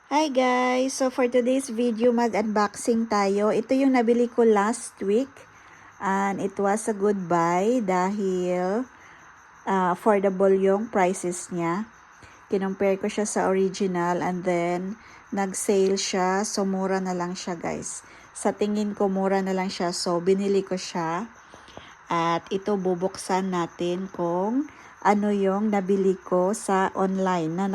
Hi guys! So for today's video, mag-unboxing tayo. Ito yung nabili ko last week. And it was a good buy dahil affordable yung prices niya. Kinumpare ko siya sa original and then nag-sale siya. So mura na lang siya guys. Sa tingin ko mura na lang siya. So binili ko siya. At ito bubuksan natin kung ano yung nabili ko sa online na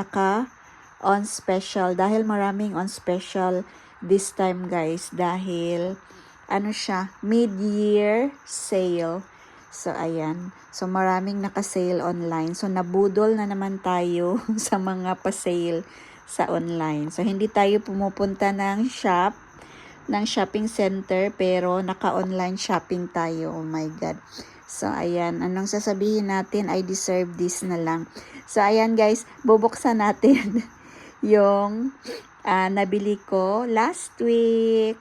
on special dahil maraming on special this time guys dahil ano siya mid-year sale. So ayan, so maraming naka-sale online, so nabudol na naman tayo sa mga pa-sale sa online. So hindi tayo pumupunta ng shopping center pero naka-online shopping tayo. Oh my god. So ayan, anong sasabihin natin, I deserve this na lang. So ayan guys, bubuksan natin yung nabili ko last week.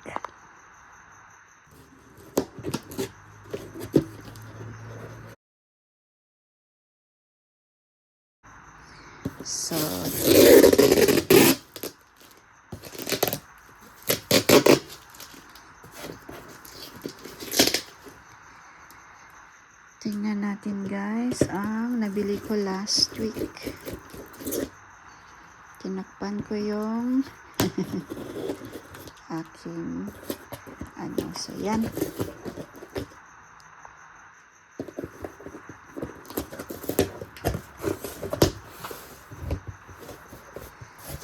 So, tingnan natin guys ang nabili ko last week. Tinakpan ko yung aking so yan.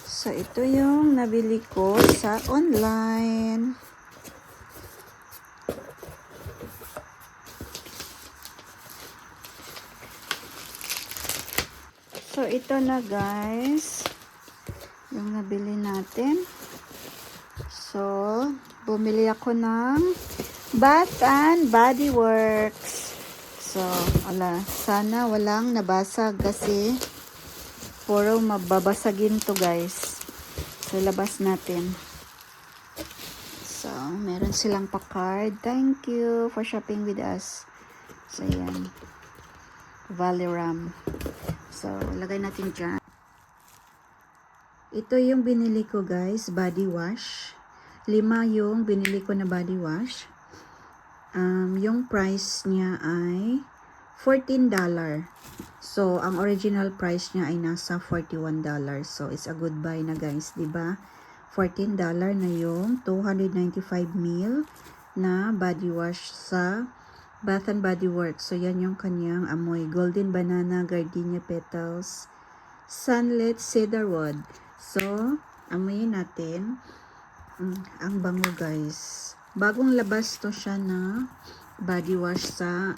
So ito yung nabili ko sa online. So ito na guys yung nabili natin. So bumili ako ng Bath and Body Works. So sana walang nabasag kasi puro mababasagin to guys. So labas natin. So meron silang pa-card. Thank you for shopping with us. So yan, Valiram. So lagay natin dyan. Ito yung binili ko guys, body wash. 5 yung binili ko na body wash. Yung price niya ay $14. So, ang original price niya ay nasa $41. So, it's a good buy na guys, diba? $14 na yung 295 ml na body wash sa Bath and Body Works. So, yan yung kanyang amoy. Golden Banana, Gardenia Petals, Sunlit, Cedarwood. So, amoyin natin. Ang bango guys. Bagong labas to siya na body wash sa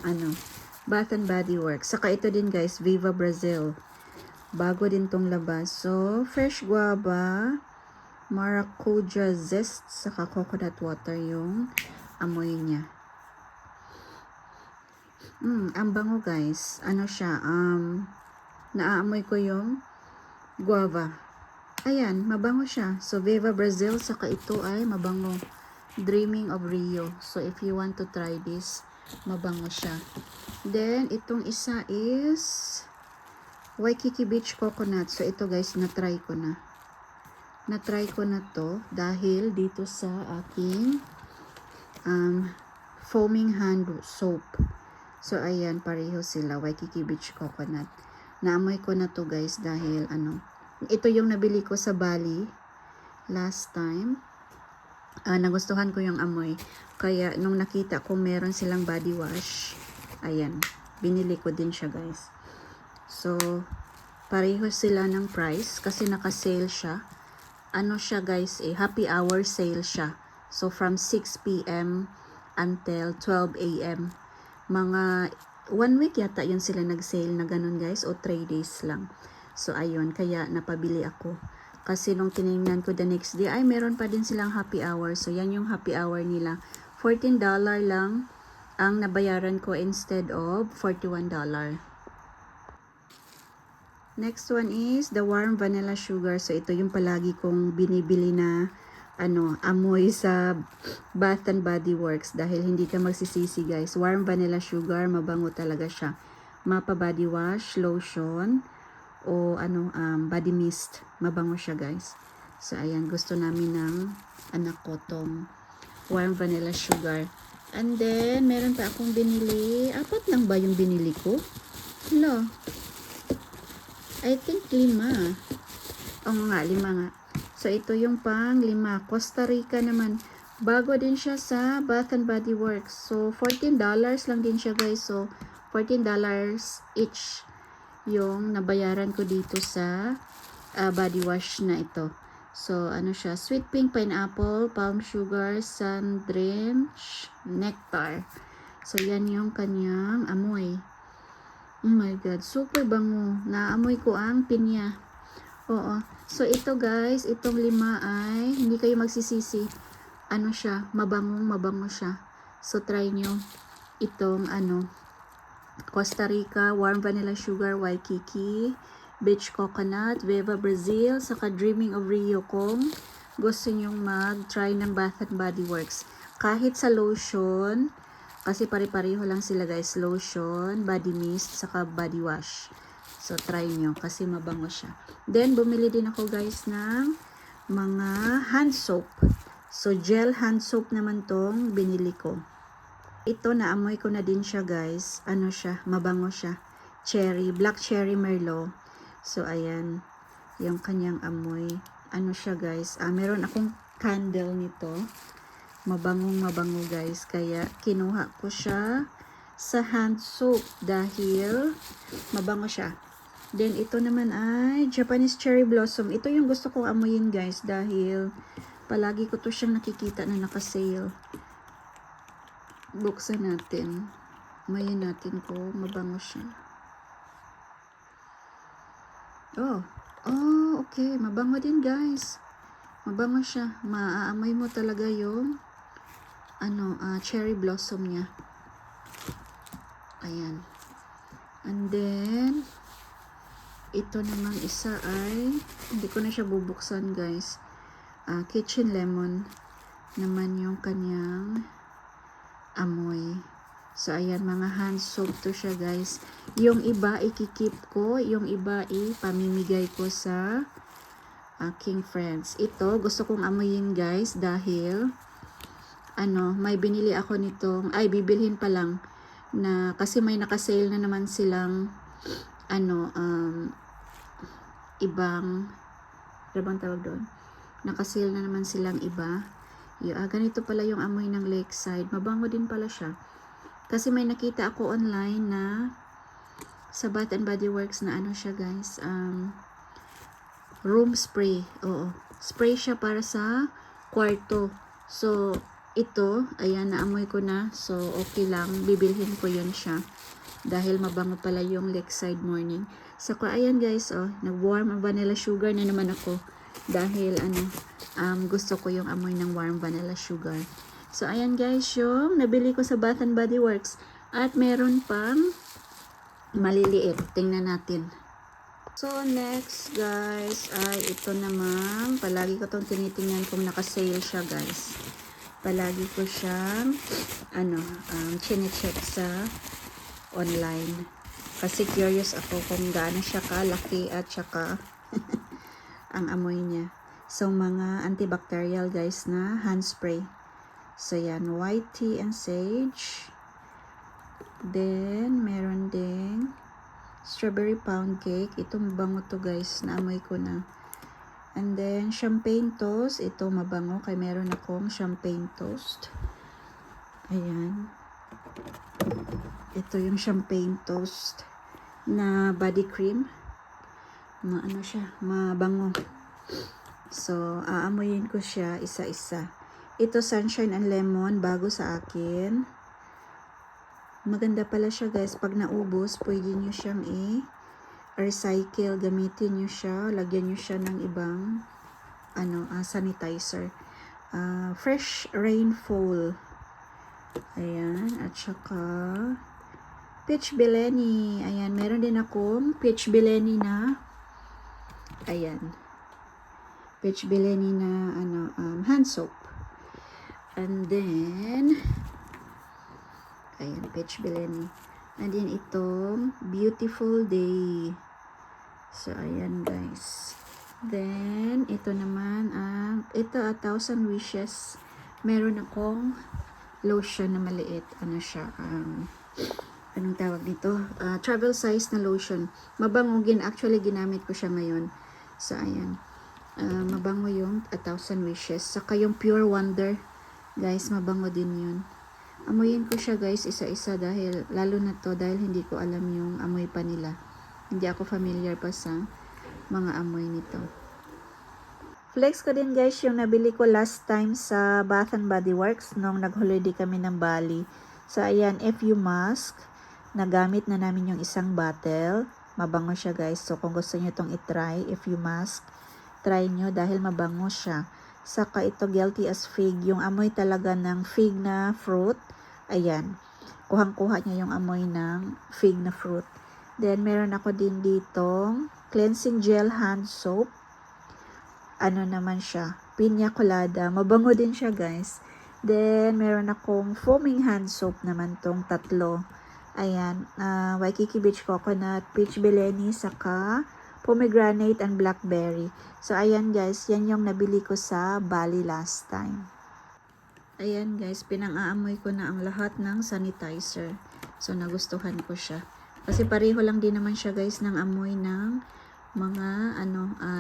Bath and Body Works. Saka ito din guys, Viva Brazil. Bago din tong labas. So, fresh guava, maracuja zest, saka coconut water yung amoy niya. Ang bango guys. Ano siya? Naaamoy ko yung guava. Ayan, mabango siya. So, Viva Brazil, saka ito ay mabango. Dreaming of Rio. So, if you want to try this, mabango siya. Then, itong isa is Waikiki Beach Coconut. So, ito guys, na-try ko na. Na-try ko na to dahil dito sa aking foaming hand soap. So, ayan, pareho sila. Waikiki Beach Coconut. Naamoy ko na to guys dahil ito yung nabili ko sa Bali last time. Nagustuhan ko yung amoy. Kaya nung nakita ko meron silang body wash, ayan, binili ko din siya guys. So, pareho sila ng price kasi naka-sale siya. Ano siya guys, happy hour sale siya. So, from 6 p.m. until 12 a.m. Mga 1 week yata yun sila nag-sale na ganun guys, o 3 days lang. So, ayun, kaya napabili ako. Kasi nung tinignan ko the next day, ay meron pa din silang happy hour. So, yan yung happy hour nila. $14 lang ang nabayaran ko instead of $41. Next one is the warm vanilla sugar. So, ito yung palagi kong binibili na amoy sa Bath and Body Works dahil hindi ka magsisisi guys. Warm vanilla sugar, mabango talaga siya. Mapa body wash, lotion, o body mist. Mabango siya guys. So, ayan, gusto namin ng anak ko tong warm vanilla sugar. And then, meron pa akong binili. 4 lang ba yung binili ko? Hello. I think 5. Oo nga, 5 nga. So, ito yung pang 5. Costa Rica naman. Bago din siya sa Bath and Body Works. So, $14 lang din siya, guys. So, $14 each yung nabayaran ko dito sa body wash na ito. So, ano siya? Sweet pink pineapple, palm sugar, sun drenched nectar. So, yan yung kanyang amoy. Oh my God, super bango. Naamoy ko ang pinya. Oo. So, ito guys, itong 5 ay, hindi kayo magsisisi. Ano siya? Mabango siya. So, try nyo itong Costa Rica, warm vanilla sugar, Waikiki, beach coconut, Viva Brazil, saka Dreaming of Rio kung gusto nyong mag-try ng Bath and Body Works. Kahit sa lotion, kasi pare-pareho lang sila guys, lotion, body mist, saka body wash. So, try nyo kasi mabango siya. Then, bumili din ako guys ng mga hand soap. So, gel hand soap naman tong binili ko. Ito, naamoy ko na din siya guys. Ano siya? Mabango siya. Cherry, black cherry merlot. So, ayan. Yung kanyang amoy. Ano siya guys? Meron akong candle nito. Mabango guys. Kaya, kinuha ko siya sa hand soap dahil mabango siya. Then, ito naman ay Japanese cherry blossom. Ito yung gusto kong amoyin guys dahil palagi ko to siyang nakikita na naka-sale. Buksan natin. Amoyin natin ko. Mabango siya. Oh, okay. Mabango din guys. Mabango siya. Maaamoy mo talaga yung cherry blossom niya. Ayan. And then, ito naman isa ay, hindi ko na siya bubuksan guys. Kitchen lemon naman yung kanyang amoy. So, ayan, mga hand soap to siya guys. Yung iba, ikikip ko. Yung iba, ipamimigay ko sa aking friends. Ito, gusto kong amoyin guys dahil may binili ako nitong, bibilhin pa lang na, kasi may nakasale na naman silang ibang tawag doon. Nakasale na naman silang iba. Ganito pala yung amoy ng Lakeside. Mabango din pala siya. Kasi may nakita ako online na sa Bath and Body Works na siya guys. Room spray. Oo. Spray siya para sa kwarto. So, ito, ayan, naamoy ko na. So, okay lang. Bibilhin ko yun siya. Dahil mabango pala yung Lakeside Morning. So, ayan guys, nag-warm vanilla sugar na naman ako. Dahil, gusto ko yung amoy ng warm vanilla sugar. So, ayan guys, yung nabili ko sa Bath and Body Works. At meron pang maliliit. Tingnan natin. So, next guys, ay ito naman. Palagi ko itong tinitingnan kung naka-sale siya guys. Palagi ko siyang, chine-check sa online. Kasi curious ako kung gaano siya kalaki at saka ang amoy niya. So, mga antibacterial guys na hand spray. So, yan. White tea and sage. Then, meron ding strawberry pound cake. Ito mabango to guys. Naamoy ko na. And then, champagne toast. Ito mabango. Kaya meron akong champagne toast. Ayan. Ito yung champagne toast na body cream. Siya. Mabango. So, aamoyin ko siya isa-isa. Ito, sunshine and lemon, bago sa akin. Maganda pala siya guys. Pag naubos, pwede nyo siyang i-recycle. Gamitin nyo siya. Lagyan nyo siya ng ibang sanitizer. Fresh rainfall. Ayan. At saka peach Bellini. Ayan. Meron din akong peach Bellini na peach Bellini na hand soap. And then, ayan, peach Bellini. And then, itong Beautiful Day. So, ayan, guys. Then, ito naman ang, ito 1,000 wishes. Meron akong lotion na maliit. Ano siya? Anong tawag dito? Travel size na lotion. Mabango. Actually, ginamit ko siya ngayon. So, ayan. Mabango yung 1,000 wishes. Saka yung Pure Wonder. Guys, mabango din yun. Amuyin ko siya guys isa-isa dahil, lalo na to dahil hindi ko alam yung amoy pa nila. Hindi ako familiar pa sa mga amoy nito. Flex ko din guys yung nabili ko last time sa Bath and Body Works nung nag-holiday kami ng Bali. So ayan, FU mask. Nagamit na namin yung isang bottle. Mabango siya guys. So kung gusto nyo itong itry, FU mask, try nyo dahil mabango siya. Saka ito Guilty as Fig. Yung amoy talaga ng fig na fruit. Ayan. Kuhang-kuha niya yung amoy ng fig na fruit. Then meron ako din ditong cleansing gel hand soap. Ano naman siya, piña colada. Mabango din siya guys. Then, meron akong foaming hand soap naman tong tatlo. Ayan, Waikiki Beach Coconut, Peach Bellini, saka pomegranate and blackberry. So, ayan guys, yan yung nabili ko sa Bali last time. Ayan guys, pinang-aamoy ko na ang lahat ng sanitizer. So, nagustuhan ko siya. Kasi pareho lang din naman siya guys ng amoy ng mga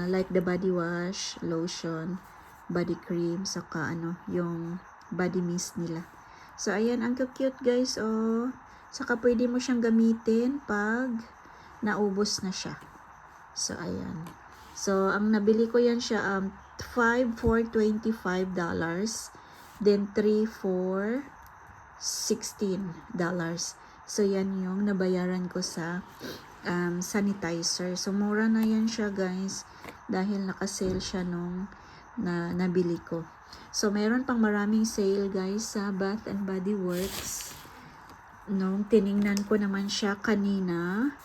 like the body wash, lotion, body cream, saka yung body mist nila. So ayan, ang cute guys, oh. Saka pwede mo siyang gamitin pag naubos na siya. So ayan. So ang nabili ko yan siya 5 for $25, then 3 for $16. So yan yung nabayaran ko sa sanitizer. So, mura na yan siya guys dahil naka-sale siya nung nabili ko. So, meron pang maraming sale guys sa Bath and Body Works. Nung tiningnan ko naman siya kanina,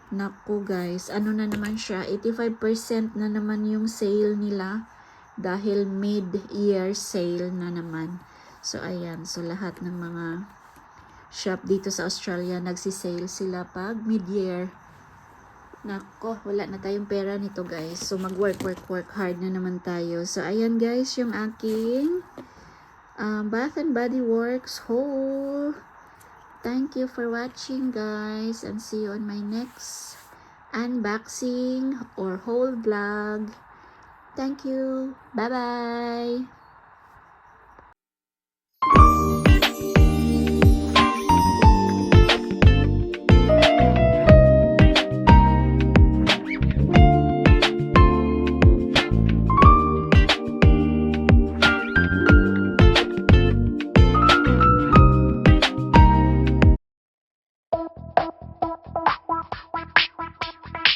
naku guys, ano na naman siya, 85% na naman yung sale nila dahil mid-year sale na naman. So, ayan. So, lahat ng mga shop dito sa Australia, nagsisale sila pag mid-year. Nako, wala na tayong pera nito guys. So mag-work hard na naman tayo. So ayan guys, yung aking Bath and Body Works haul. Thank you for watching guys, and see you on my next unboxing or haul vlog. Thank you. Bye-bye.